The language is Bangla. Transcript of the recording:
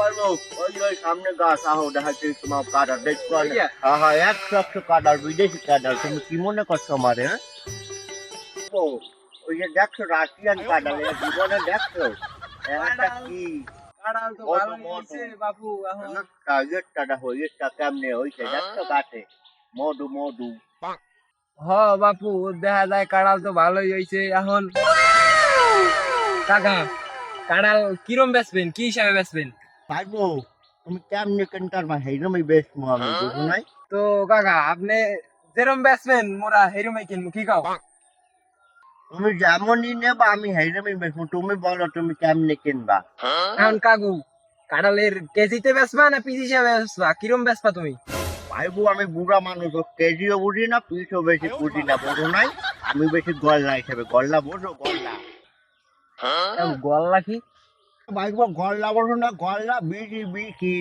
পারবো ওই ওই সামনে গাছ আহো দেখাচ্ছি তোমার কাটার দেখছো হ্যাঁ হ্যাঁ 100 কাটার বিদেশি কাটার তুমি কি মনে করছো আমারে হ্যাঁ? ও, ওই যে দেখছো রাশিয়ান কাটার জীবনে দেখছো একটা কি কাঁড়াল তো মোটো, ভালোই মোটো। হয়েছে বাপু এখন ইয়েরটা হয়েছে কেমনে হয়েছে দেখছো গাছে মধু মধু হ বাপু দেখা যায় কাঁড়াল তো ভালোই হয়েছে এখন কাকা কাঁড়াল কিরম বেচবেন কি হিসাবে বেচবেন পারবো তুমি কেমনে কেনকার বা সেইরকমই বেশ আমি বুঝো নাই তো কাকা আপনি যেরম বেচবেন মোরা হেরমই কিনবো কি কাও তুমি যেমনই নেবা আমি সেইরকমই বেচবো তুমি বলো তুমি কেমনে কিনবা এখন কাকু কাঁড়ালের কেজিতে বেচবা না পিস হিসাবে বেচবা কিরম বেচবা তুমি পাইবো আমি বুড়া মানুষ ও কেজিও বুঝি না পিসও বেশি বুঝি না বুঝো নাই আমি বেশি গল্লা হিসেবে গল্লা বোঝো গল্লা গল্লা কি পাইবো গল্লা বোঝো না গল্লা বিড়ি বিক্রি